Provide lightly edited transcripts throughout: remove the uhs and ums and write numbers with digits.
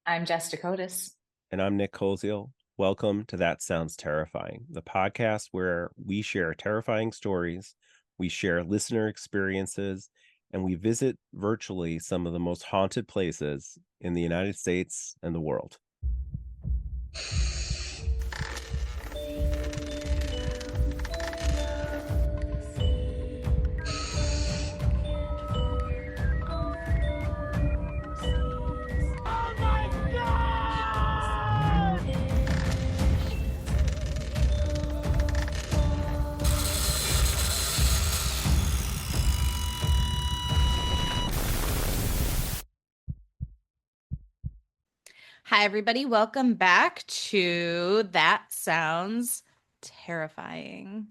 I'm Jess Dakotas. And I'm Nick Koziel. Welcome to That Sounds Terrifying, the podcast where we share terrifying stories, we share listener experiences, and we visit virtually some of the most haunted places in the United States and the world. Hi, everybody. Welcome back to That Sounds Terrifying.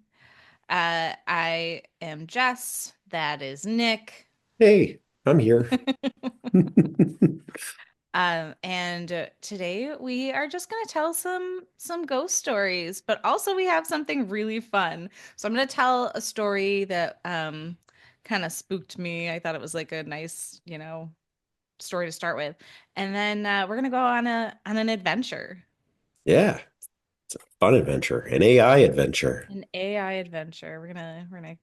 I am Jess. That is Nick. Hey, I'm here. And today we are just going to tell some ghost stories, but also we have something really fun. So I'm going to tell a story that kind of spooked me. I thought it was like a nice, story to start with, and then we're gonna go on an adventure, Yeah, it's a fun adventure, an AI adventure. an AI adventure. We're gonna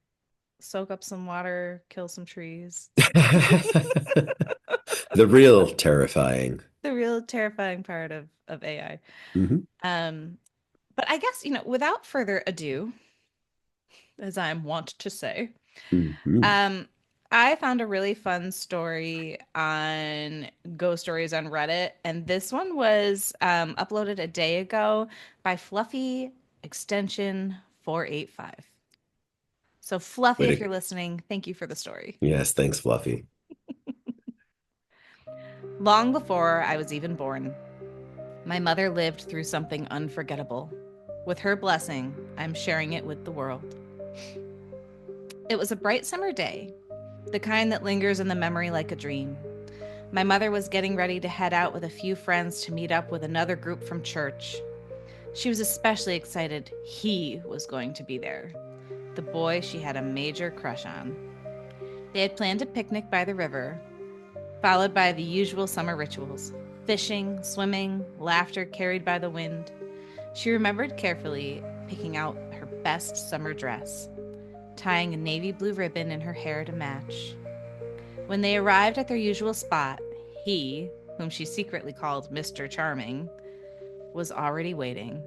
soak up some water, kill some trees. The real terrifying. The real terrifying part of AI. Hmm. Um, but I guess without further ado, as I'm wont to say, Hmm. um, I found a really fun story on Ghost Stories on Reddit, and this one was uploaded a day ago by Fluffy Extension 485. So, Fluffy, if you're listening, thank you for the story. Yes, thanks, Fluffy. Long before I was even born, my mother lived through something unforgettable. With her blessing, I'm sharing it with the world. It was a bright summer day, the kind that lingers in the memory like a dream. My mother was getting ready to head out with a few friends to meet up with another group from church. She was especially excited he was going to be there, the boy she had a major crush on. They had planned a picnic by the river, followed by the usual summer rituals: fishing, swimming, laughter carried by the wind. She remembered carefully picking out her best summer dress, tying a navy blue ribbon in her hair to match. When they arrived at their usual spot, he, whom she secretly called Mr. Charming, was already waiting.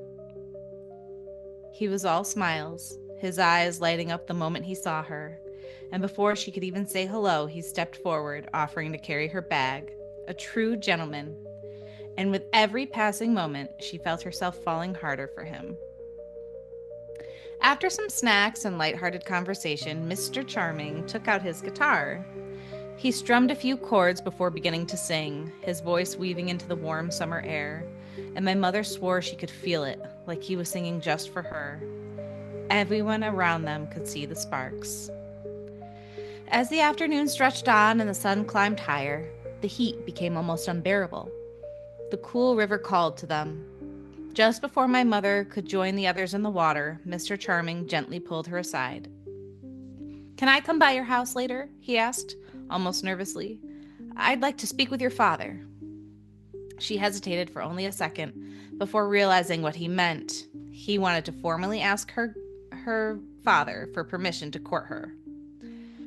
He was all smiles, his eyes lighting up the moment he saw her, and before she could even say hello, he stepped forward, offering to carry her bag. A true gentleman. And with every passing moment, she felt herself falling harder for him. After some snacks and lighthearted conversation, Mr. Charming took out his guitar. He strummed a few chords before beginning to sing, his voice weaving into the warm summer air, and my mother swore she could feel it, like he was singing just for her. Everyone around them could see the sparks. As the afternoon stretched on and the sun climbed higher, the heat became almost unbearable. The cool river called to them. Just before my mother could join the others in the water, Mr. Charming gently pulled her aside. "Can I come by your house later?" he asked, almost nervously. "I'd like to speak with your father." She hesitated for only a second before realizing what he meant. He wanted to formally ask her father for permission to court her.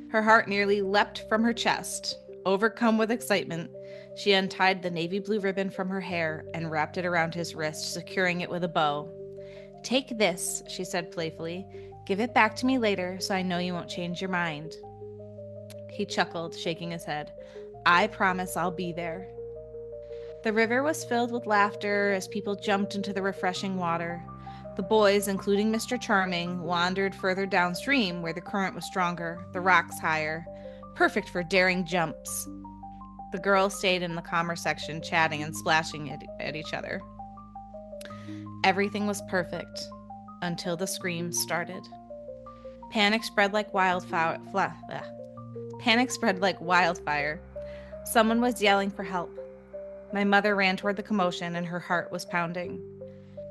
Her heart nearly leapt from her chest. Overcome with excitement, she untied the navy blue ribbon from her hair and wrapped it around his wrist, securing it with a bow. "Take this," she said playfully. "Give it back to me later so I know you won't change your mind." He chuckled, shaking his head. "I promise I'll be there." The river was filled with laughter as people jumped into the refreshing water. The boys, including Mr. Charming, wandered further downstream where the current was stronger, the rocks higher, perfect for daring jumps. The girls stayed in the calmer section, chatting and splashing at each other. Everything was perfect until the screams started. Panic spread like wildfire. Panic spread like wildfire. Someone was yelling for help. My mother ran toward the commotion, and her heart was pounding.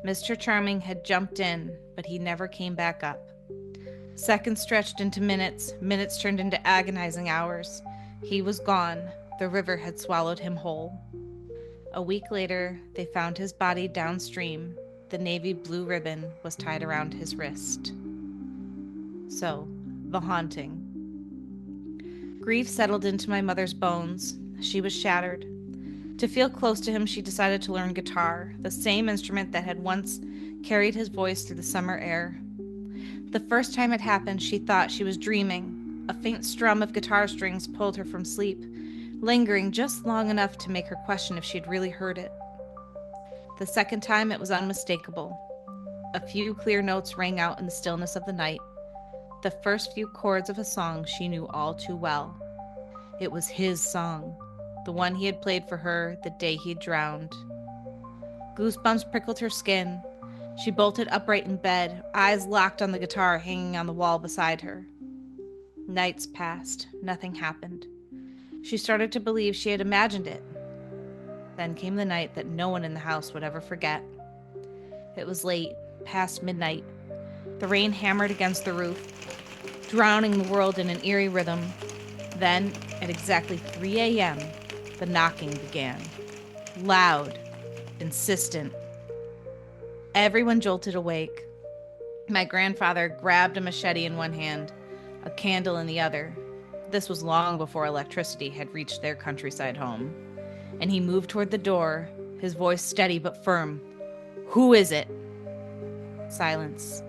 Mr. Charming had jumped in, but he never came back up. Seconds stretched into minutes, minutes turned into agonizing hours. He was gone. The river had swallowed him whole. A week later, they found his body downstream. The navy blue ribbon was tied around his wrist. So, the haunting. Grief settled into my mother's bones. She was shattered. To feel close to him, she decided to learn guitar, the same instrument that had once carried his voice through the summer air. The first time it happened, she thought she was dreaming. A faint strum of guitar strings pulled her from sleep, lingering just long enough to make her question if she'd really heard it. The second time, it was unmistakable. A few clear notes rang out in the stillness of the night, the first few chords of a song she knew all too well. It was his song, the one he had played for her the day he'd drowned. Goosebumps prickled her skin. She bolted upright in bed, eyes locked on the guitar hanging on the wall beside her. Nights passed. Nothing happened. She started to believe she had imagined it. Then came the night that no one in the house would ever forget. It was late, past midnight. The rain hammered against the roof, drowning the world in an eerie rhythm. Then, at exactly 3 a.m., the knocking began. Loud, insistent. Everyone jolted awake. My grandfather grabbed a machete in one hand, a candle in the other. This was long before electricity had reached their countryside home. And he moved toward the door, his voice steady but firm. "Who is it?" Silence.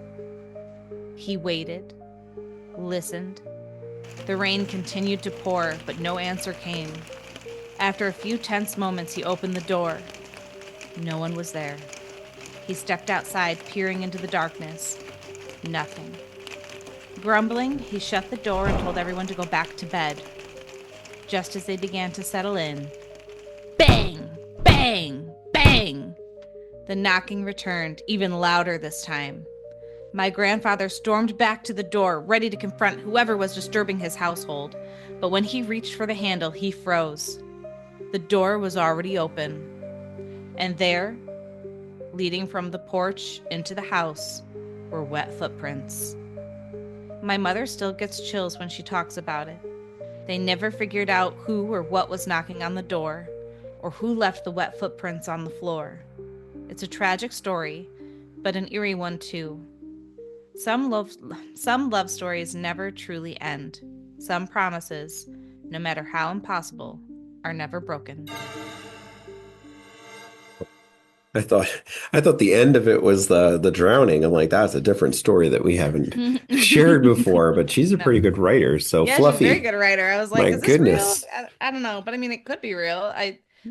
He waited, listened. The rain continued to pour, but no answer came. After a few tense moments, he opened the door. No one was there. He stepped outside, peering into the darkness. Nothing. Grumbling, he shut the door and told everyone to go back to bed. Just as they began to settle in, bang, bang, bang! The knocking returned, even louder this time. My grandfather stormed back to the door, ready to confront whoever was disturbing his household. But when he reached for the handle, he froze. The door was already open. And there, leading from the porch into the house, were wet footprints. My mother still gets chills when she talks about it. They never figured out who or what was knocking on the door, or who left the wet footprints on the floor. It's a tragic story, but an eerie one too. Some love stories never truly end. Some promises, no matter how impossible, are never broken. I thought I thought the end of it was the drowning. I'm like, that's a different story that we haven't shared before, but she's a No. pretty good writer. So Yeah, she's a very Fluffy, good writer. I was like, my is this real? goodness. I don't know, but I mean, it could be real.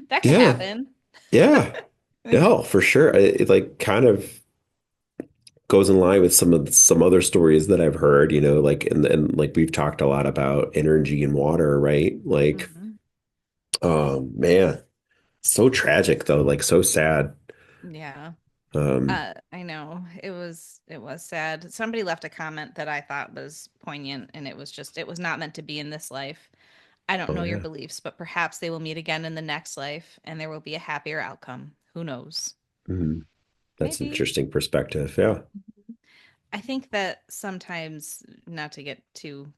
That could Yeah, happen. yeah. No, for sure. It like kind of goes in line with some other stories that I've heard, like and like we've talked a lot about energy and water, right? Like, Mhm. man, so tragic though, like so sad. Yeah. Um, I know. It was sad. Somebody left a comment that I thought was poignant, and it was not meant to be in this life. I don't oh know your yeah. beliefs, but perhaps they will meet again in the next life and there will be a happier outcome. Who knows? Mhm. That's an Maybe. interesting perspective. Yeah. I think that sometimes, not to get too,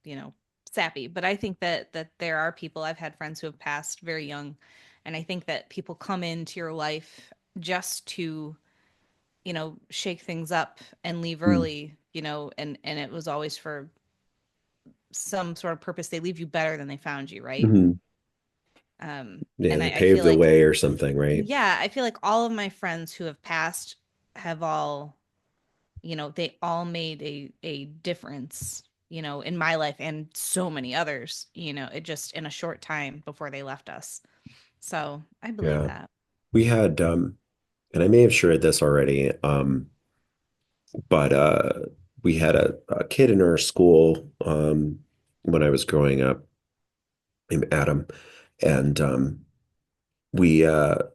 sappy, but I think that there are people, I've had friends who have passed very young, and I think that people come into your life just to, shake things up and leave early, and it was always for some sort of purpose. They leave you better than they found you, right? Mm-hmm. Yeah, And they I paved feel the like, way or something, right? yeah, I feel like all of my friends who have passed have all, they all made a difference, in my life and so many others, it just in a short time before they left us. So I believe Yeah. that. We had and I may have shared this already, but we had a kid in our school when I was growing up named Adam, and we I'm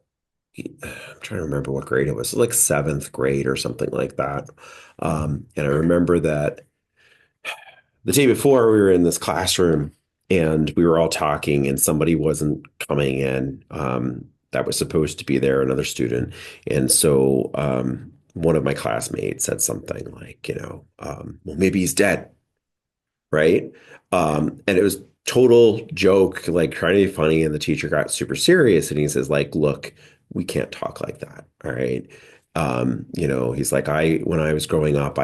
trying to remember what grade it was, like seventh grade or something like that. And I remember that the day before we were in this classroom and we were all talking and somebody wasn't coming in that was supposed to be there, another student. And so one of my classmates said something like, well, maybe he's dead, right? And it was total joke, like trying to be funny, and the teacher got super serious and he says, like, look, we can't talk like that. All right. He's like, when I was growing up,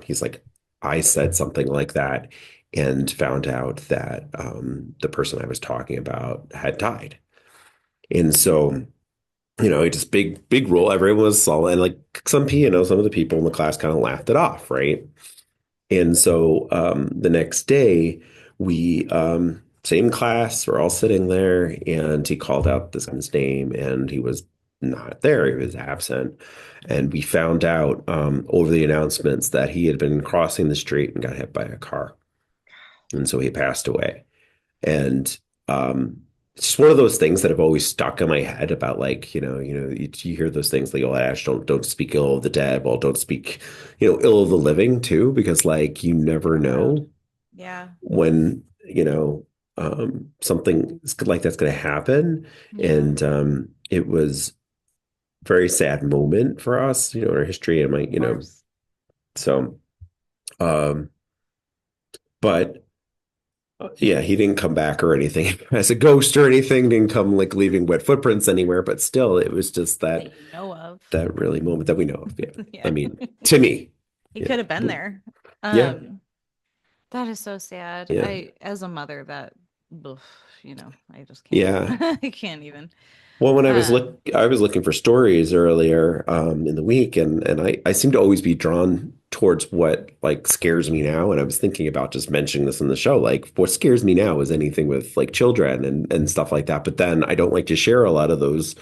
he's like, I said something like that and found out that the person I was talking about had died. And so, it just big rule. Everyone was solid. And like some of the people in the class kind of laughed it off, right? And so the next day, same class, we're all sitting there, and he called out this guy's name, and he was not there. He was absent. And we found out over the announcements that he had been crossing the street and got hit by a car. And so he passed away. And it's just one of those things that have always stuck in my head about like, you hear those things like, oh, Ash, don't speak ill of the dead. Well, don't speak, ill of the living too, because like you never Yeah. know Yeah. when, something like that's going to happen. Yeah. And it was a very sad moment for us, in our history and Of course. so um, but yeah, he didn't come back or anything as a ghost or anything, didn't come like leaving wet footprints anywhere, but still it was just that That you know of. that really moment that we know of. Yeah. I Yeah. mean, to me. He Yeah. could have been there. Yeah. That is so sad. Yeah. As a mother, oof, I just can't. Yeah. I can't even. Well, when Um, I was looking for stories earlier in the week, and I seem to always be drawn towards what like scares me now. And I was thinking about just mentioning this in the show. Like what scares me now is anything with like children and stuff like that. But then I don't like to share a lot of those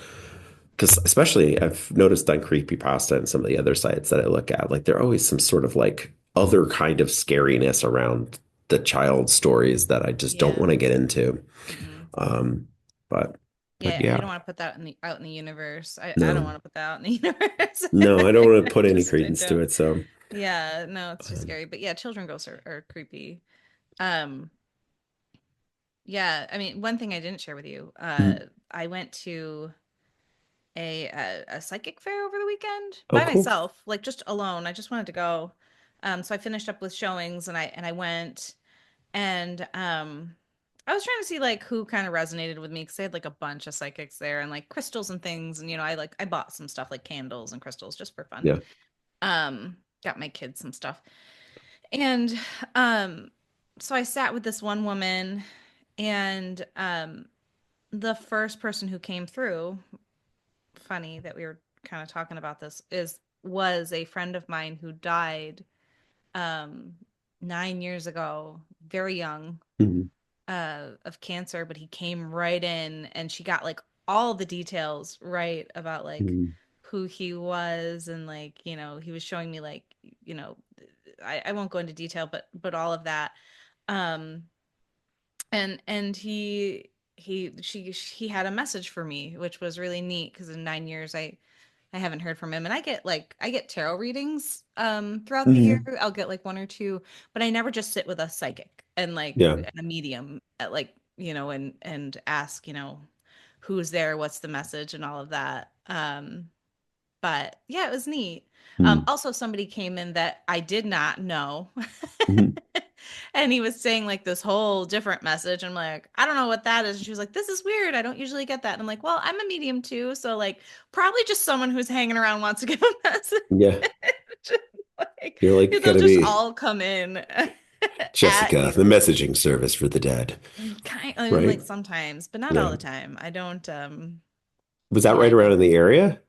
because especially I've noticed on Creepypasta and some of the other sites that I look at, like there always some sort of like other kind of scariness around the child stories that I just don't yeah. want to get into. Mm-mm. Um, but Yeah, you yeah, don't want to put that out in the universe. I don't no. want to put that out in the universe. No, I don't want to put any Just I credence to don't. it. So, Yeah, no, it's too um, scary. But yeah, children ghosts are creepy. Um, yeah, I mean, one thing I didn't share with you, mm, I went to a psychic fair over the weekend oh, by cool. myself, like just alone. I just wanted to go. So I finished up with showings and I went and I was trying to see like who kind of resonated with me because they had like a bunch of psychics there and like crystals and things. And I bought some stuff like candles and crystals just for fun. Yeah. Got my kids some stuff. And um so I sat with this one woman and the first person who came through, funny that we were kind of talking about this, was a friend of mine who died um 9 years ago, very young, Mhm, of cancer, but he came right in and she got like all the details right about like mhm, who he was and like, he was showing me like, you know, I won't go into detail, but all of that. Um and he had a message for me, which was really neat because in 9 years I haven't heard from him. And I get tarot readings throughout the year. mhm. I'll get like one or two, but I never just sit with a psychic and like Yeah. and a medium at like, and ask, who's there, what's the message and all of that. But yeah, it was neat. Mhm, Also somebody came in that I did not know. mhm. And he was saying like this whole different message. I'm like, I don't know what that is. And she was like, this is weird. I don't usually get that. And I'm like, well, I'm a medium too. So like probably just someone who's hanging around wants to give a message. Yeah. Like You're like they'll gonna just be all come in at Jessica, the you. messaging service for the dead, I mean, like right? sometimes, but not all Yeah. the time. I don't Was that yeah, right I around don't. in the area?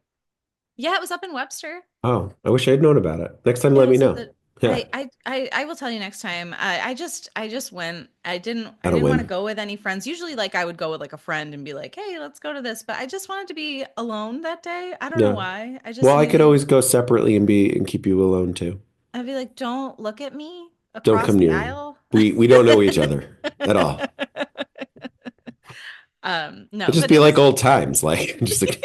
Yeah, it was up in Webster. Oh, I wish I had known about it. Next time, Yeah, it let me was at know. the Yeah, I will tell you next time. I just went. I at a didn't want to whim. go with any friends. Usually like I would go with like a friend and be like, "Hey, let's go to this." But I just wanted to be alone that day. I don't know Yeah. why. I Well, just I could needed always go separately and keep you alone too. I'd be like, "Don't look at me Don't across come the near me. aisle." We don't know each other at all. No, It'll just but be it like was old times, like just like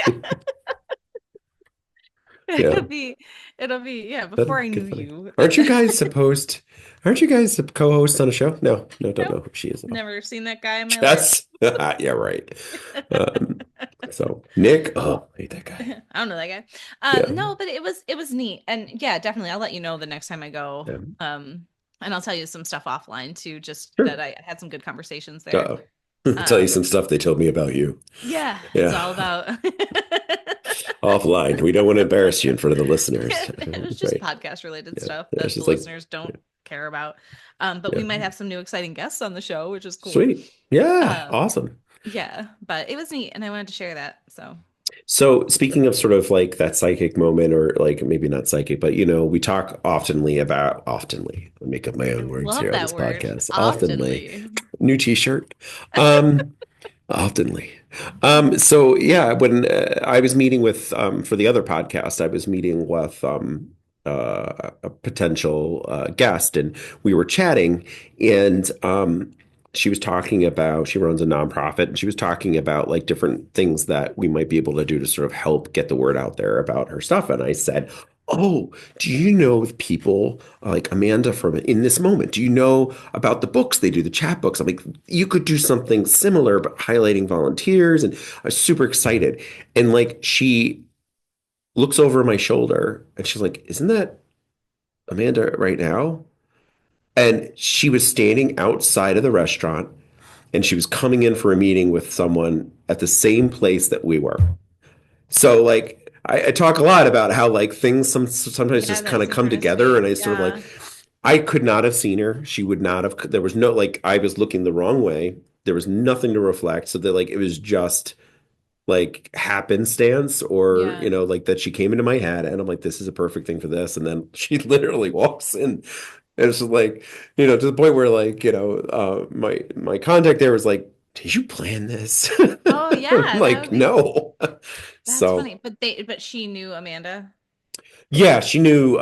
yeah. it'll be yeah, before That'd I get knew funny. you. Aren't you guys co-hosts on a show? No, no, don't Nope. know who she is at all. Never seen that guy in my life. Jess. Yeah, right. Um, so Nick, oh, I hate that guy. I don't know that guy. Yeah. No, but it was neat. And yeah, definitely I'll let you know the next time I go. Yeah. And I'll tell you some stuff offline too, just Sure. that I had some good conversations there. Uh-oh. Tell you some stuff they told me about you. Yeah, it's Yeah. all about Offline. We don't want to embarrass you in front of the listeners. it was just Right. podcast related Yeah. stuff It's that the just like, listeners don't care about. But yeah. we might have some new exciting guests on the show, which is cool. Sweet. Yeah. Um, Awesome. yeah, but it was neat and I wanted to share that. So So speaking of sort of like that psychic moment, or like maybe not psychic, but we talk oftenly, I make up my I own words love here on that this word. podcast. Oftenly. Oftenly. New t-shirt. Um, Oftenly. So yeah, when I was meeting with for the other podcast, I was meeting with a potential guest, and we were chatting, and she was talking about, she runs a nonprofit, and she was talking about like different things that we might be able to do to sort of help get the word out there about her stuff. And I said, "Oh, do you know of people like Amanda from In This Moment? Do you know about the books they do, the chat books?" I'm like, "You could do something similar, but highlighting volunteers." And I was super excited. And like, she looks over my shoulder and she's like, "Isn't that Amanda right now?" And she was standing outside of the restaurant, and she was coming in for a meeting with someone at the same place that we were. So like, I talk a lot about how like things sometimes Yeah, just kind that's of come together, synchronicity. and I sort of like, Yeah. I could not have seen her. She would not have. There was no, like, I was looking the wrong way. There was nothing to reflect. So that like it was just like happenstance, or Yeah. like that she came into my head, and I'm like, this is a perfect thing for this. And then she literally walks in, and it's just like, to the point where like, my contact there was like, "Did you plan this?" Oh I'm yeah, that like, would be "No." that's So funny. But she knew Amanda. yeah, she knew.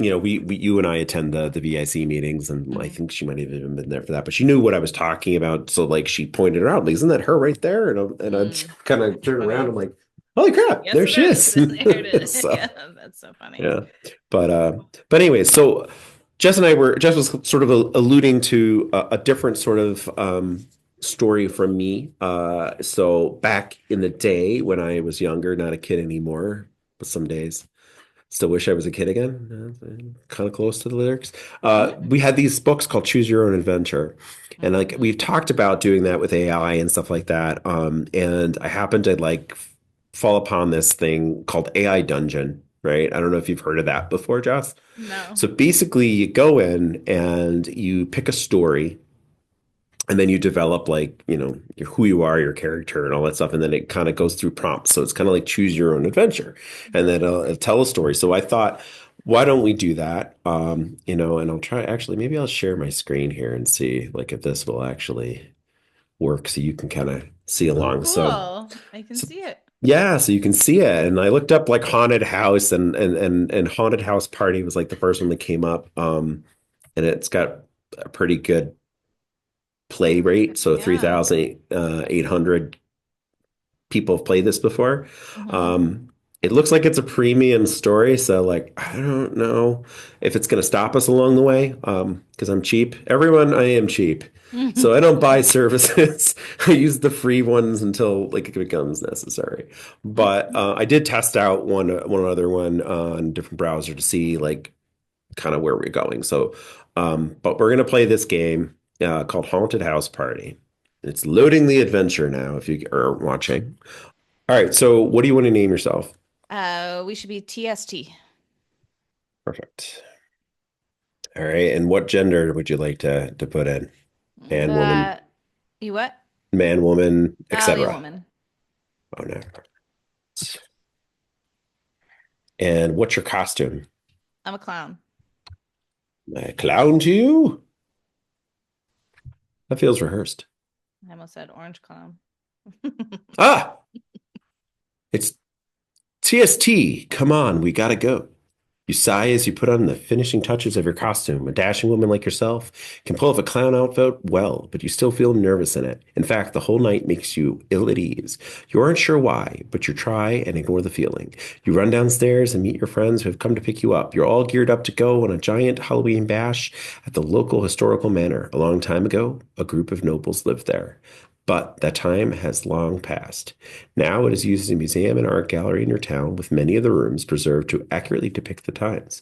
We you and I attend the VIC meetings, and I Mhm. think she might have even been there for that. But she knew what I was talking about, so like she pointed her out. Like, "Isn't that her right there?" And I Mm, kind of that's turned around. funny. I'm like, "Holy crap, Yes, there it she is. is!" There it is. So Yeah, that's so funny. yeah, but anyway, so Jess was sort of alluding to a different sort of story from me. So back in the day when I was younger, not a kid anymore, but some days. Still wish I was a kid again. Kind of close to the lyrics. Mhm. We had these books called Choose Your Own Adventure. And like Mhm. we've talked about doing that with AI and stuff like that. And I happened to like fall upon this thing called AI Dungeon, right? I don't know if you've heard of that before, Joss. No. So basically, you go in and you pick a story, and then you develop like who you are, your character, and all that stuff, and then it kind of goes through prompts, so it's kind of like choose your own adventure, and then it'll tell a story. So I thought, why don't we do that? And I'll try, actually, maybe I'll share my screen here and see like if this will actually work, so you can kind of see Oh, along. So, cool. I can so see it. yeah, so you can see it. And I looked up like haunted house, and haunted house party was like the first one that came up. And it's got a pretty good play rate. So Yeah. 3,800 people have played this before. Mhm. Um, it looks like it's a premium story. So like, I don't know if it's going to stop us along the way. Because I'm cheap. Everyone, I am cheap. So I don't buy services. I use the free ones until like it becomes necessary. But I did test out one other one on a different browser to see like kind of where we're going. So, but we're gonna play this game called Haunted House Party. It's loading the adventure now. If you are watching, all right. So, what do you want to name yourself? We should be TST. Perfect. All right. And what gender would you like to put in? Man, woman, Uh, you what? man, woman, I'll be a etc. woman. Oh no. And what's your costume? I'm a clown. A clown to you? That feels rehearsed. I almost said orange clown. Ah, it's TST. Come on, we gotta go. You sigh as you put on the finishing touches of your costume. A dashing woman like yourself can pull off a clown outfit well, but you still feel nervous in it. In fact, the whole night makes you ill at ease. You aren't sure why, but you try and ignore the feeling. You run downstairs and meet your friends who have come to pick you up. You're all geared up to go on a giant Halloween bash at the local historical manor. A long time ago, a group of nobles lived there. But that time has long passed. Now it is used as a museum and art gallery in your town, with many of the rooms preserved to accurately depict the times.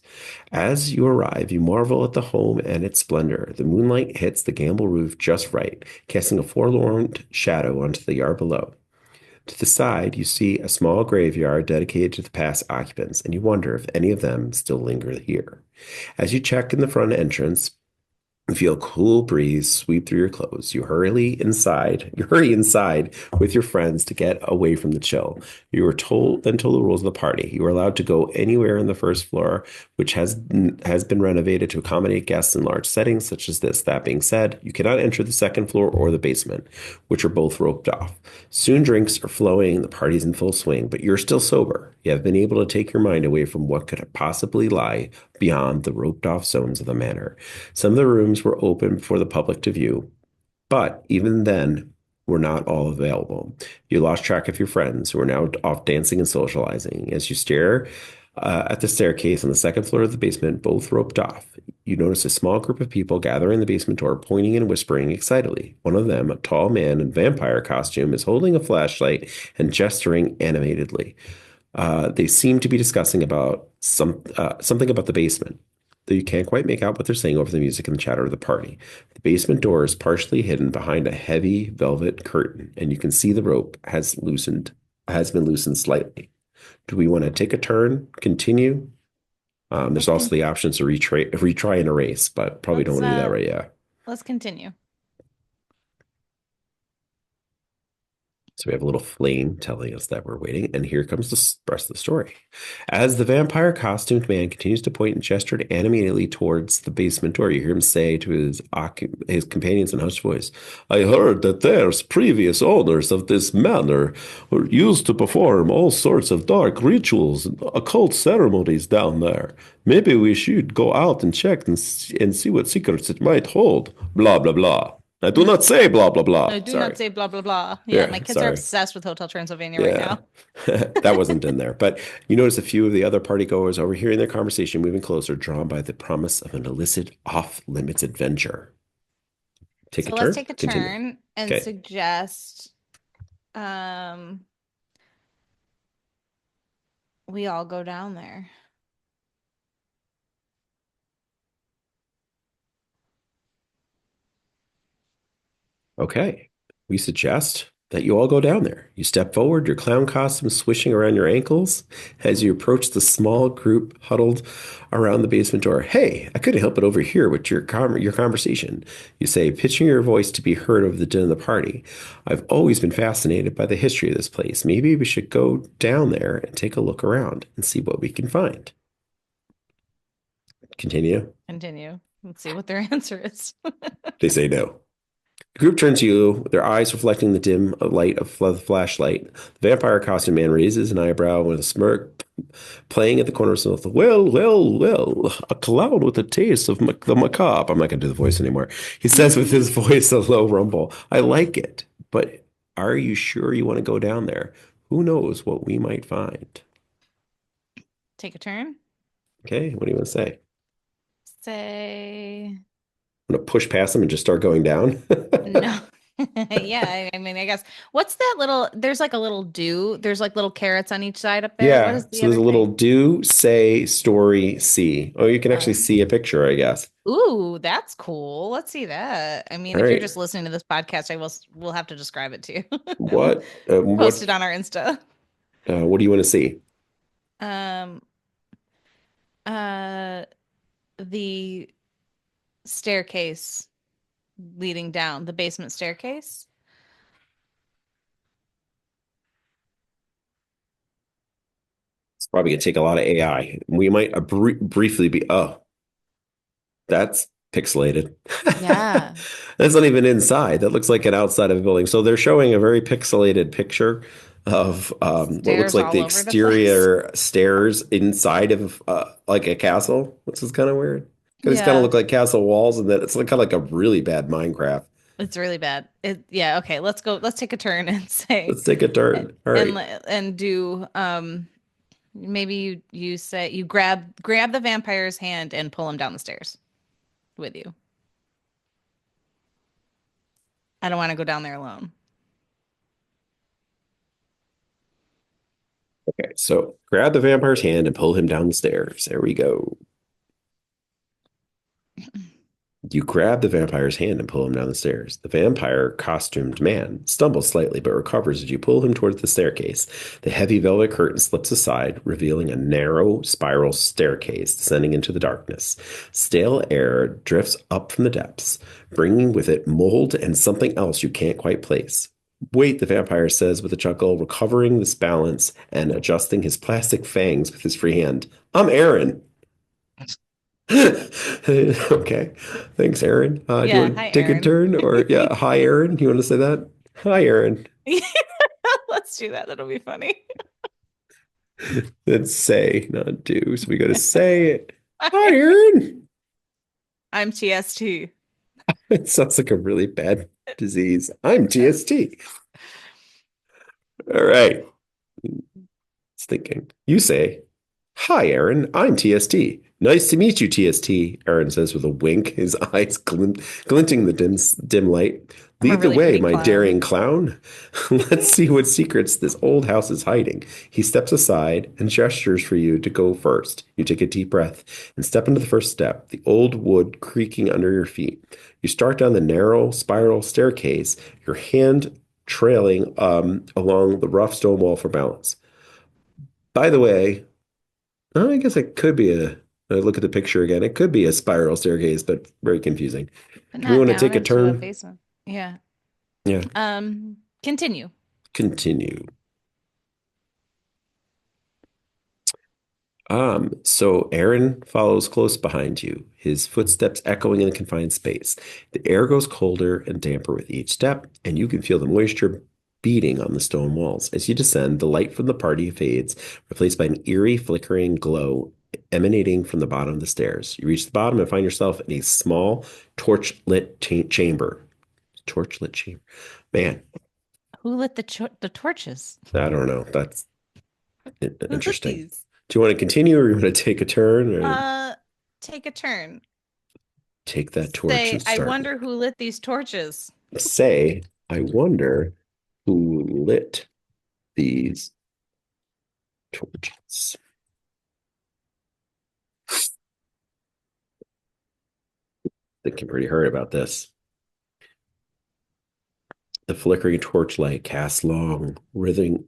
As you arrive, you marvel at the home and its splendor. The moonlight hits the gamble roof just right, casting a forlorn shadow onto the yard below. To the side, you see a small graveyard dedicated to the past occupants, and you wonder if any of them still linger here. As you check in the front entrance, you feel a cool breeze sweep through your clothes. You hurry inside with your friends to get away from the chill. You are told the rules of the party. You are allowed to go anywhere on the first floor, which has been renovated to accommodate guests in large settings such as this. That being said, you cannot enter the second floor or the basement, which are both roped off. Soon drinks are flowing, the party's in full swing, but you're still sober. You have been able to take your mind away from what could possibly lie beyond the roped off zones of the manor. Some of the rooms were open for the public to view, but even then were not all available. You lost track of your friends who are now off dancing and socializing. As you stare at the staircase on the second floor of the basement, both roped off, you notice a small group of people gathering in the basement door, pointing and whispering excitedly. One of them, a tall man in vampire costume, is holding a flashlight and gesturing animatedly. They seem to be discussing about something about the basement, though you can't quite make out what they're saying over the music and the chatter of the party. The basement door is partially hidden behind a heavy velvet curtain, and you can see the rope has been loosened slightly. Do we want to take a turn, continue? There's Let's also con- the options to retry and erase, but probably don't let's want to do that right. Yeah. let's continue. So we have a little flame telling us that we're waiting, and here comes the rest of the story. As the vampire costumed man continues to point and gesture animatedly towards the basement door, you hear him say to his companions in a hushed voice, "I heard that there's previous owners of this manor who used to perform all sorts of dark rituals and occult ceremonies down there. Maybe we should go out and check and see what secrets it might hold. Blah, blah, blah. I do not say blah, blah, blah. I do not Sorry. say blah blah blah. Yeah, my Yeah, kids are sorry. obsessed with Hotel Transylvania right Yeah. now. That wasn't in there. But you notice a few of the other partygoers overhearing their conversation, moving closer, drawn by the promise of an illicit off-limits adventure. Take a So let's turn, take a continue. turn and Okay. suggest um we all go down there. Okay. We suggest that you all go down there. You step forward, your clown costume swishing around your ankles as you approach the small group huddled around the basement door. Hey, I couldn't help but overhear what your conversation. You say, pitching your voice to be heard over the din of the party. I've always been fascinated by the history of this place. Maybe we should go down there and take a look around and see what we can find. Continue. Continue. Let's see what their answer is. They say no. The group turns to you, their eyes reflecting the dim light of the flashlight. The vampire costume man raises an eyebrow with a smirk, playing at the corner of his mouth. Well, well, well, a clown with a taste of the macabre. I'm not going to do the voice anymore. He says with his voice a low rumble, I like it, but are you sure you want to go down there? Who knows what we might find? Take a turn. Okay, what do you want to say? Say I'm going to push past him and just start going down. no. Yeah, I mean, I guess what's that little there's like a little there's like little carrots on each side up there. What Yeah, is the so there's other a little thing? do, say, story, see. Oh, you can actually Um, see a picture, I guess. Ooh, that's cool. Let's see that. I mean, All if you're right. just listening to this podcast, we'll have to describe it to you. We'll What uh, post what it on our Insta. what do you want to see? Um, uh, the staircase leading down, the basement staircase. It's probably gonna take a lot of AI. We might briefly be. Oh, that's pixelated. Yeah. That's not even inside. That looks like an outside of a building. So they're showing a very pixelated picture of what looks Stairs like the all over the place. exterior stairs inside of like a castle, which is kind of weird. Because these kind of Yeah, look like castle walls, and then it's like kind of like a really bad Minecraft. it's really bad. Yeah, okay, let's go. Let's take a turn and say Let's take a turn. All right. and do maybe you say you grab the vampire's hand and pull him down the stairs with you. I don't want to go down there alone. Okay, so grab the vampire's hand and pull him down the stairs. There we go. You grab the vampire's hand and pull him down the stairs. The vampire costumed man stumbles slightly but recovers as you pull him towards the staircase. The heavy velvet curtain slips aside, revealing a narrow spiral staircase descending into the darkness. Stale air drifts up from the depths, bringing with it mold and something else you can't quite place. Wait, the vampire says with a chuckle, recovering this balance and adjusting his plastic fangs with his free hand. I'm Aaron. Okay. Thanks, Aaron. Do you Yeah, want hi, to take a Aaron. turn? Or, yeah, hi, Aaron. You want to say that? Hi, Aaron. Let's do that. That'll be funny. It's say, not do. So we go to say, hi, Aaron. I'm TST. It sounds like a really bad disease. I'm TST. All right. It's thinking. You say, hi, Aaron. I'm TST. Nice to meet you, TST, Aaron says with a wink, his eyes glinting in the dim light. I'm a Lead the really way, pretty my clown. daring clown. Let's see what secrets this old house is hiding. He steps aside and gestures for you to go first. You take a deep breath and step into the first step, the old wood creaking under your feet. You start down the narrow spiral staircase, your hand trailing along the rough stone wall for balance. By the way, I guess it could be I look at the picture again. It could be a spiral staircase, but very confusing. But Do we not want to down take a into a turn? basement. Yeah. Yeah. Continue. Continue. So Aaron follows close behind you, his footsteps echoing in the confined space. The air grows colder and damper with each step, and you can feel the moisture beating on the stone walls. As you descend, the light from the party fades, replaced by an eerie, flickering glow emanating from the bottom of the stairs. You reach the bottom and find yourself in a small, torch-lit chamber. Torch-lit chamber. Man, Who lit the torches? I don't know. That's Who lit interesting. these? Do you want to continue or you want to take a turn or Take a turn. take that torch Say, and I start? wonder who lit these torches. Say, I wonder who lit these torches. Thinking pretty hard about this. The flickering torchlight casts long, writhing.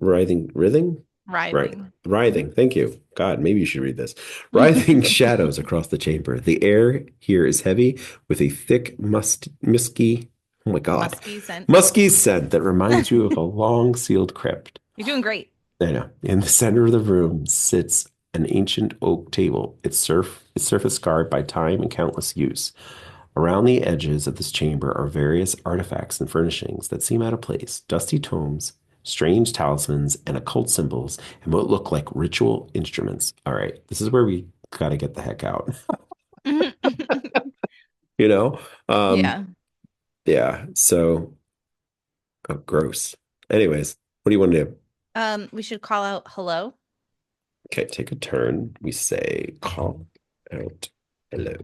Right. Writhing. Writhing. Thank you. God, maybe you should read this. Writhing shadows across the chamber. The air here is heavy with a thick, musky, oh my God, Musky scent. musky scent that reminds you of a long sealed crypt. You're doing great. I know. In the center of the room sits an ancient oak table, its surface scarred by time and countless use. Around the edges of this chamber are various artifacts and furnishings that seem out of place. Dusty tomes, strange talismans, and occult symbols, and what look like ritual instruments. All right, this is where we gotta get the heck out. You know? Yeah. Yeah. So, oh, gross. Anyways, what do you want to do? We should call out hello. Okay, take a turn. We say call out hello.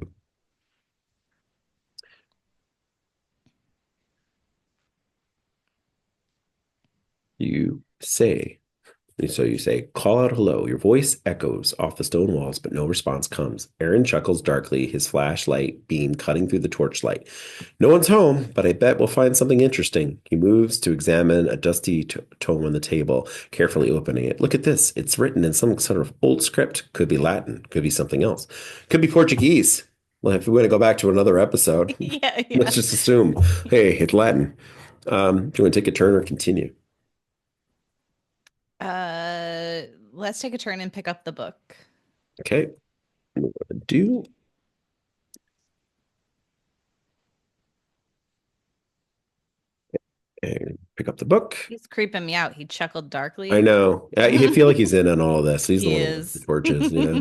You say, so you say, call out hello. Your voice echoes off the stone walls, but no response comes. Aaron chuckles darkly, his flashlight beam cutting through the torchlight. No one's home, but I bet we'll find something interesting. He moves to examine a dusty tome on the table, carefully opening it. Look at this. It's written in some sort of old script. Could be Latin, could be something else. Could be Portuguese. Well, if we want to go back to another episode, Yeah. let's just assume, hey, it's Latin. Do you want to take a turn or continue? Let's take a turn and pick up the book. Okay. What I'm gonna do. And pick up the book. He's creeping me out. He chuckled darkly. I know. I feel like he's in on all this. He's the He one is. with the torches. Yeah.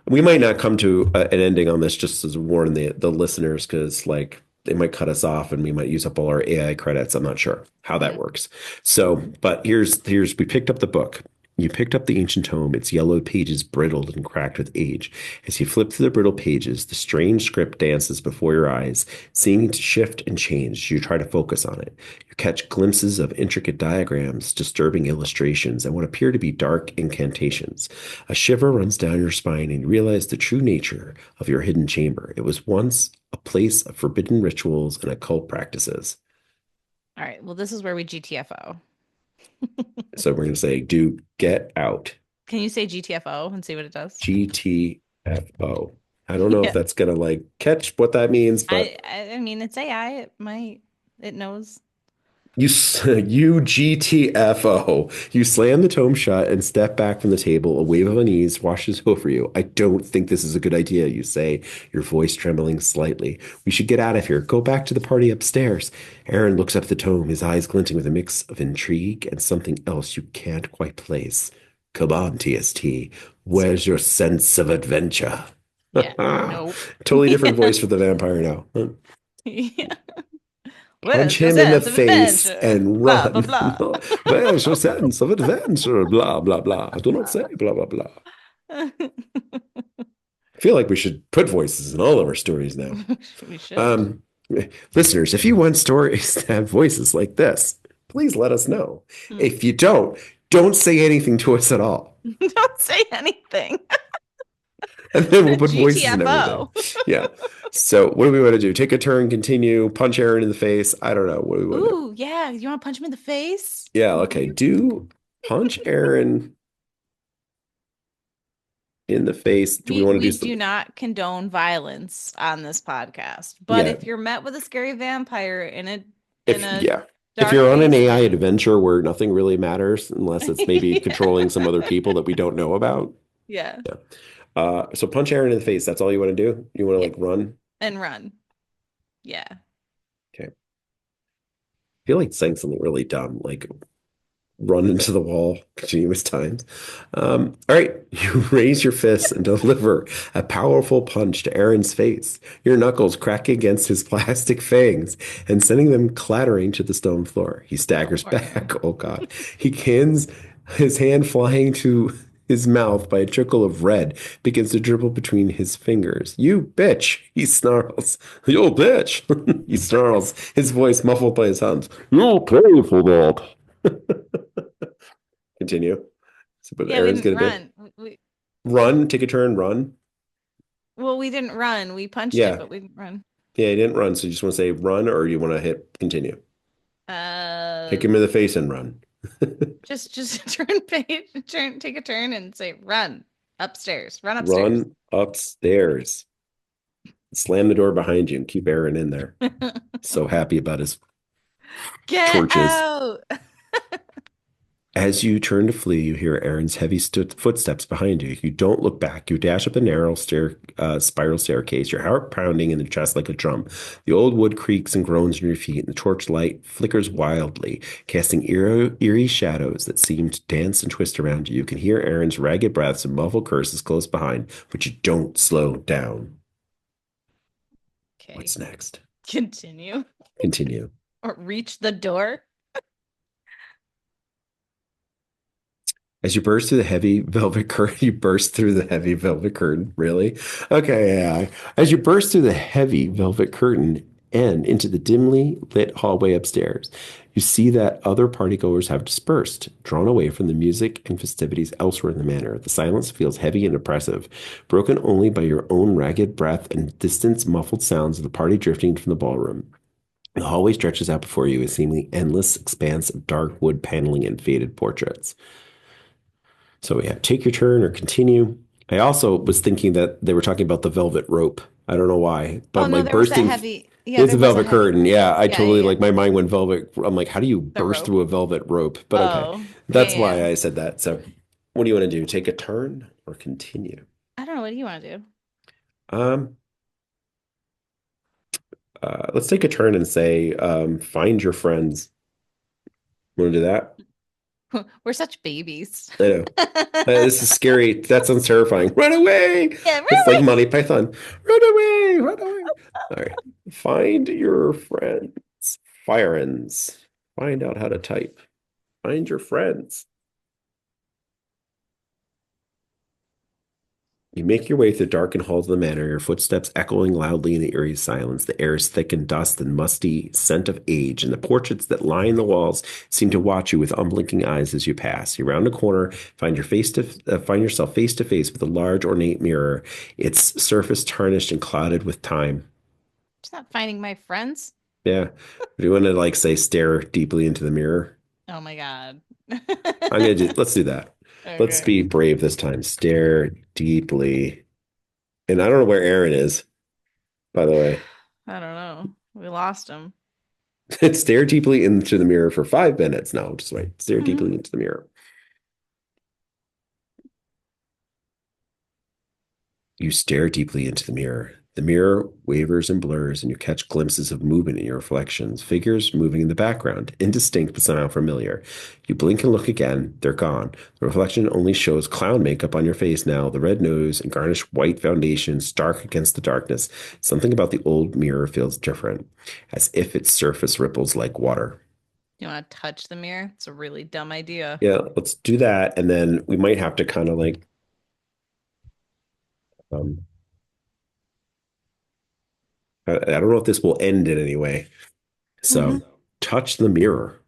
We might not come to an ending on this, just as warn the listeners, because like they might cut us off and we might use up all our AI credits. I'm not sure how that Yeah. works. So, but here's we picked up the book. You picked up the ancient tome, its yellowed pages brittled and cracked with age. As you flip through the brittle pages, the strange script dances before your eyes, seeming to shift and change as you try to focus on it. You catch glimpses of intricate diagrams, disturbing illustrations, and what appear to be dark incantations. A shiver runs down your spine, and you realize the true nature of your hidden chamber. It was once a place of forbidden rituals and occult practices. All right. Well, this is where we GTFO. So we're going to say, do get out. Can you say GTFO and see what it does? GTFO. I don't know if Yeah. that's going to like catch what that means, but I mean, it's AI. It might. It knows. you GTFO. You slam the tome shut and step back from the table. A wave of unease washes over you. I don't think this is a good idea, you say, your voice trembling slightly. We should get out of here. Go back to the party upstairs. Aaron looks up at the tome, his eyes glinting with a mix of intrigue and something else you can't quite place. Come on, TST. Where's your sense of adventure? Yeah. Nope. Totally different voice for the vampire now. Yeah. Punch Where's your him in the sense of face adventure? and Blah run. blah blah. Where's your sense of adventure? Blah, blah, blah. Do not say blah, blah, blah. I feel like we should put voices in all of our stories now. We should. Listeners, if you want stories that have voices like this, please let us know. Hmm. If you don't say anything to us at all. Don't say anything. And then we'll put voices in everything. GTFO. Yeah. So what do we want to do? Take a turn, continue, punch Aaron in the face. I don't know. What do we want to do? Ooh, yeah. You want to punch him in the face? Yeah, okay. Do punch Aaron in the face. Do we want to do We something? do not condone violence on this podcast. But Yeah. if you're met with a scary vampire in a If dark you're on an AI basement- adventure where nothing really matters unless it's maybe Yeah. controlling some other people that we don't know about. Yeah. So punch Aaron in the face. That's all you want to do? You want to like run? And run. Yeah. Okay. I feel like saying something really dumb, like run into the wall continuous times. All right, you raise your fist and deliver a powerful punch to Aaron's face. Your knuckles crack against his plastic fangs and sending them clattering to the stone floor. He staggers Poor back. Oh God. He hands his hand flying to his mouth by a trickle of red begins to dribble between his fingers. You bitch, he snarls. You bitch, he snarls, his voice muffled by his hands. You'll pay for that. Continue. So, but Yeah, we Aaron's didn't gonna run. run, take a turn, run. Well, we didn't run. We punched Yeah. it, but we didn't run. Yeah, he didn't run. So you just want to say run or you want to hit continue? Kick him in the face and run. Just take a turn and say run upstairs. Run upstairs. Run upstairs. Slam the door behind you and keep Aaron in there. So happy about his Get torches. out. As you turn to flee, you hear Aaron's heavy footsteps behind you. You don't look back. You dash up the narrow spiral staircase, your heart pounding in the chest like a drum. The old wood creaks and groans in your feet, and the torch light flickers wildly, casting eerie shadows that seem to dance and twist around you. You can hear Aaron's ragged breaths and muffled curses close behind, but you don't slow down. Okay. What's next? Continue. Continue. Or reach the door. As you burst through the heavy velvet curtain, Really? Okay, yeah. As you burst through the heavy velvet curtain and into the dimly lit hallway upstairs, you see that other partygoers have dispersed, drawn away from the music and festivities elsewhere in the manor. The silence feels heavy and oppressive, broken only by your own ragged breath and distant muffled sounds of the party drifting from the ballroom. The hallway stretches out before you, a seemingly endless expanse of dark wood paneling and faded portraits. So we have take your turn or continue. I also was thinking that they were talking about the velvet rope. I don't know why, but no, like there was bursting. that heavy. Yeah, It's a there was velvet heavy- curtain. Yeah, I Yeah, totally yeah. like my mind went velvet. I'm like, how do you The burst rope. through a velvet rope? But okay, Oh, that's yeah, why yeah. I said that. So, what do you want to do? Take a turn or continue? I don't know. What do you want to do? Um, let's take a turn and say, find your friends. Want to do that? We're such babies. I know. This is scary. That sounds terrifying. Run away! Yeah, run It's away! like Monty Python. Run away! Run away! All right. Find your friends. Firins. Find out how to type. Find your friends. You make your way through the darkened halls of the manor, your footsteps echoing loudly in the eerie silence. The air is thick in dust and musty scent of age, and the portraits that line the walls seem to watch you with unblinking eyes as you pass. You round a corner, find yourself face to face with a large, ornate mirror, its surface tarnished and clouded with time. It's not finding my friends. Yeah. Do you want to like say stare deeply into the mirror? Oh my God. Let's do that. Let's Okay. be brave this time. Stare deeply. And I don't know where Aaron is, by the way. I don't know. We lost him. Stare deeply into the mirror for 5 minutes. No, just wait. Stare deeply into the mirror. You stare deeply into the mirror. The mirror wavers and blurs, and you catch glimpses of movement in your reflections, figures moving in the background, indistinct but somehow familiar. You blink and look again. They're gone. The reflection only shows clown makeup on your face now, the red nose and garnished white foundation stark against the darkness. Something about the old mirror feels different, as if its surface ripples like water. You want to touch the mirror? It's a really dumb idea. Yeah, let's do that. And then we might have to kind of like um, I don't know if this will end in any way. So touch the mirror.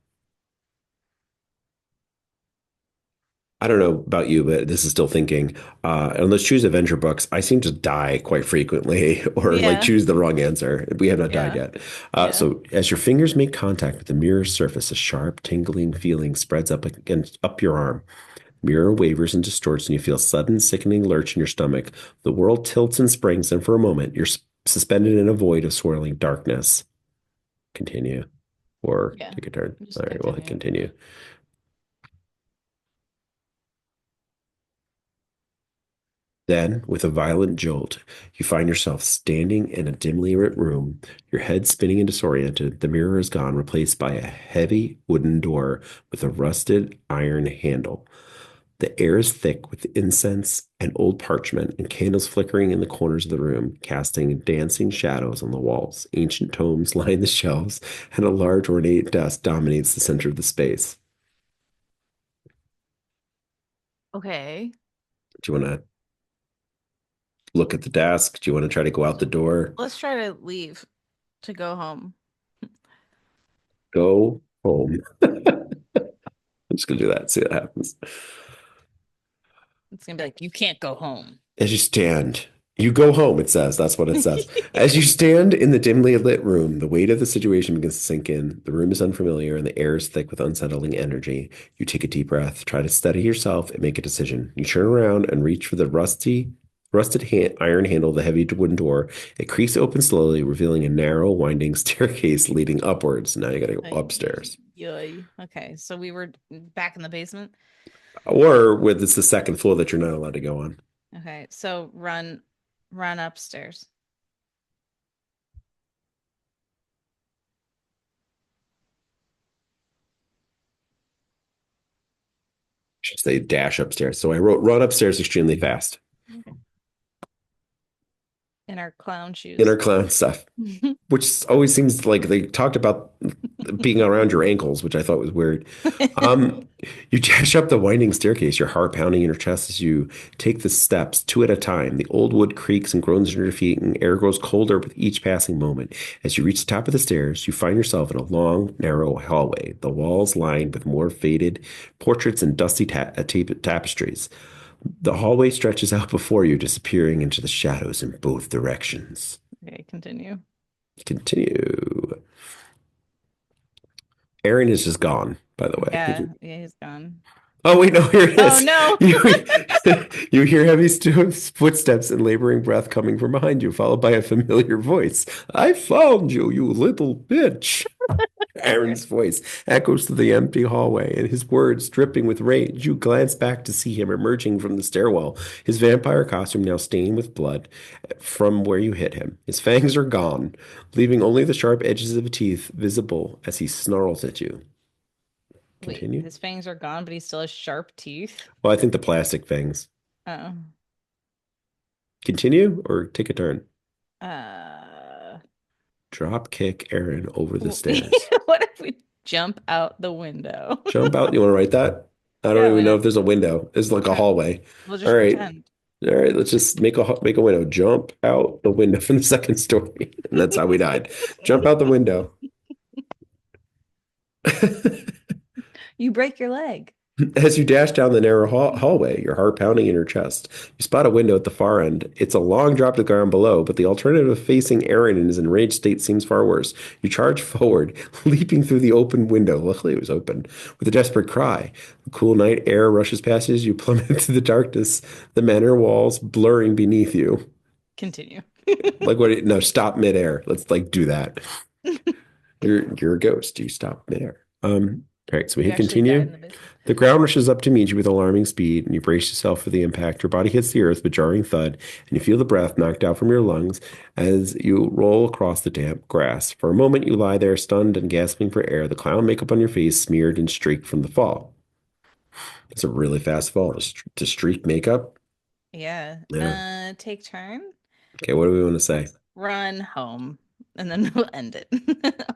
I don't know about you, but this is still thinking. On those choose adventure books, I seem to die quite frequently or like Yeah. choose the wrong answer. We have not died Yeah. yet. Yeah. So as your fingers make contact with the mirror's surface, a sharp, tingling feeling spreads up your arm. Mirror wavers and distorts, and you feel sudden, sickening lurch in your stomach. The world tilts and springs, and for a moment, you're suspended in a void of swirling darkness. Continue or Yeah. take a turn. Just All right, well, continue. continue. Then, with a violent jolt, you find yourself standing in a dimly lit room, your head spinning and disoriented. The mirror is gone, replaced by a heavy wooden door with a rusted iron handle. The air is thick with incense and old parchment, and candles flickering in the corners of the room, casting dancing shadows on the walls. Ancient tomes line the shelves, and a large ornate desk dominates the center of the space. Okay. Do you want to look at the desk? Do you want to try to go out the door? Let's try to leave to go home. Go home. I'm just gonna do that, see what happens. It's gonna be like, you can't go home. As you stand, you go home, it says. That's what it says. As you stand in the dimly lit room, the weight of the situation begins to sink in. The room is unfamiliar and the air is thick with unsettling energy. You take a deep breath, try to steady yourself, and make a decision. You turn around and reach for the iron handle of the heavy wooden door. It creaks open slowly, revealing a narrow, winding staircase leading upwards. Now you gotta go upstairs. Yay. Okay, so we were back in the basement. Or with it's the second floor that you're not allowed to go on. Okay, so run upstairs. Should say dash upstairs. So I wrote run upstairs extremely fast Okay. In our clown in shoes. our clown stuff, which always seems like they talked about being around your ankles, which I thought was weird. Um, you dash up the winding staircase, your heart pounding in your chest as you take the steps two at a time. The old wood creaks and groans under your feet, and air grows colder with each passing moment. As you reach the top of the stairs, you find yourself in a long, narrow hallway, the walls lined with more faded portraits and dusty tapestries. The hallway stretches out before you, disappearing into the shadows in both directions. Okay, continue. Continue. Aaron is just gone, by the way. Yeah, he's gone. Oh, wait, no, here it Oh is. no. You hear heavy footsteps and laboring breath coming from behind you, followed by a familiar voice. I found you, you little bitch. Aaron's voice echoes through the empty hallway, and his words dripping with rage. You glance back to see him emerging from the stairwell, his vampire costume now stained with blood from where you hit him. His fangs are gone, leaving only the sharp edges of the teeth visible as he snarls at you. Wait, Continue. his fangs are gone, but he still has sharp teeth. Well, I think the plastic fangs. Oh. Continue or take a turn. Uh, Drop kick Aaron over the stairs. what if we jump out the window? Jump out. You want to write that? I don't Yeah, why even know not? if there's a window. It's like a Okay. hallway. We'll All just right. pretend. All right, let's just make a window. Jump out the window from the second story. And that's how we died. Jump out the window. You break your leg. As you dash down the narrow hallway, your heart pounding in your chest, you spot a window at the far end. It's a long drop to the ground below, but the alternative of facing Aaron in his enraged state seems far worse. You charge forward, leaping through the open window. Luckily, it was open. With a desperate cry, the cool night air rushes past you as you plummet into the darkness, the manor walls blurring beneath you. Continue. Like what? No, stop midair. Let's like do that. You're a ghost. You stop midair. All right, so we You hit actually died continue. in the basement. The ground rushes up to meet you with alarming speed, and you brace yourself for the impact. Your body hits the earth with a jarring thud, and you feel the breath knocked out from your lungs as you roll across the damp grass. For a moment, you lie there, stunned and gasping for air, the clown makeup on your face smeared and streaked from the fall. It's a really fast fall to streak makeup. Yeah. Yeah. Take turn. Okay, what do we want to say? Run home. And then we'll end it.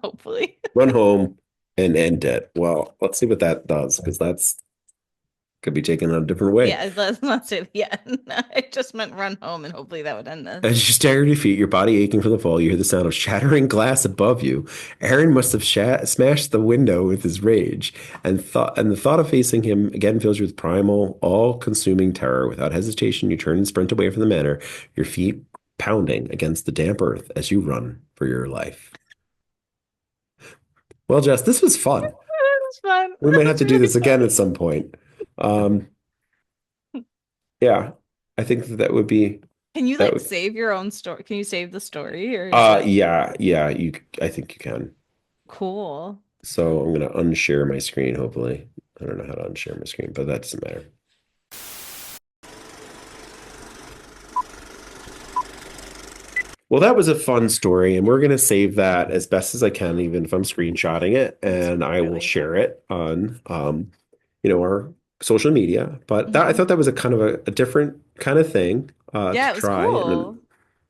Hopefully. Run home and end it. Well, let's see what that does, because that's could be taken a different way. Yeah, let's not say yeah. I just meant run home and hopefully that would end this. As you stare at your feet, your body aching from the fall, you hear the sound of shattering glass above you. Aaron must have smashed the window with his rage, and the thought of facing him again fills you with primal, all-consuming terror. Without hesitation, you turn and sprint away from the manor, your feet pounding against the damp earth as you run for your life. Well, Jess, this was fun. It was fun. We might It have was to do really this again fun. at some point. Um, yeah, I think that would be Can you that like would. save your own story? Can you save the story or is that Yeah, I think you can. cool? So I'm gonna unshare my screen, hopefully. I don't know how to unshare my screen, but that doesn't matter. Well, that was a fun story, and we're gonna save that as best as I can, even if I'm screenshotting it, It's and I will really share fun. it on our social media. But that I Mhm. thought that was a kind of a different kind of thing to Yeah, it was try, and cool.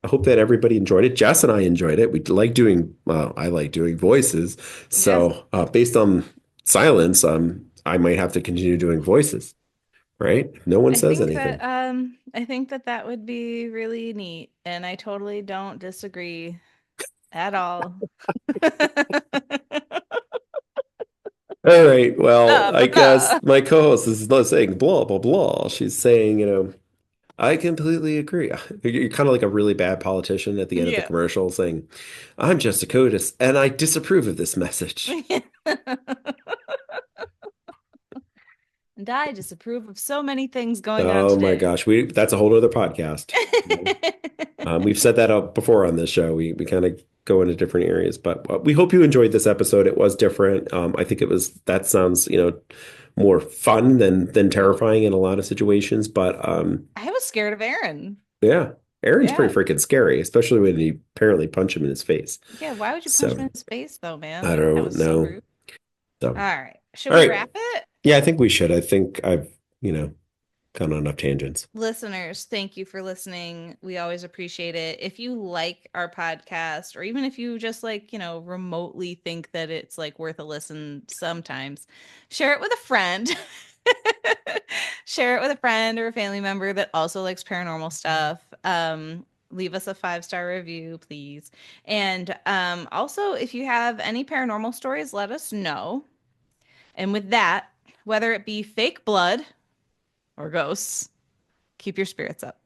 I hope that everybody enjoyed it. Jess and I enjoyed it. We like doing, well, I like doing voices. Yeah. So based on silence, I might have to continue doing voices, right? If no one says anything. I think that that would be really neat and I totally don't disagree at all. All right. Well, Da, I ba, guess da. my co-host is not saying blah, blah, blah. She's saying, I completely agree. You're kind of like a really bad politician at the end of the Yeah. commercial saying, I'm just a CODIS and I disapprove of this message. And I disapprove of so many things going on Oh my today. gosh, we that's a whole other podcast. We've set that up before on this show. We kind of go into different areas, but we hope you enjoyed this episode. It was different. I think it was that sounds, more fun than Cool. terrifying in a lot of situations. But I was scared of Aaron. yeah, Aaron's pretty Yeah. freaking scary, especially when you apparently punch him in his face. Yeah. Why would you punch him So in his face though, I man? That don't was so know. rude. So All right. Should all we right, wrap it? yeah, I think we should. I think I've gone on enough tangents. Listeners, thank you for listening. We always appreciate it. If you like our podcast, or even if you just like, remotely think that it's like worth a listen sometimes, share it with a friend. Share it with a friend or a family member that also likes paranormal stuff. Leave us a 5-star review, please. And also, if you have any paranormal stories, let us know. And with that, whether it be fake blood or ghosts, keep your spirits up.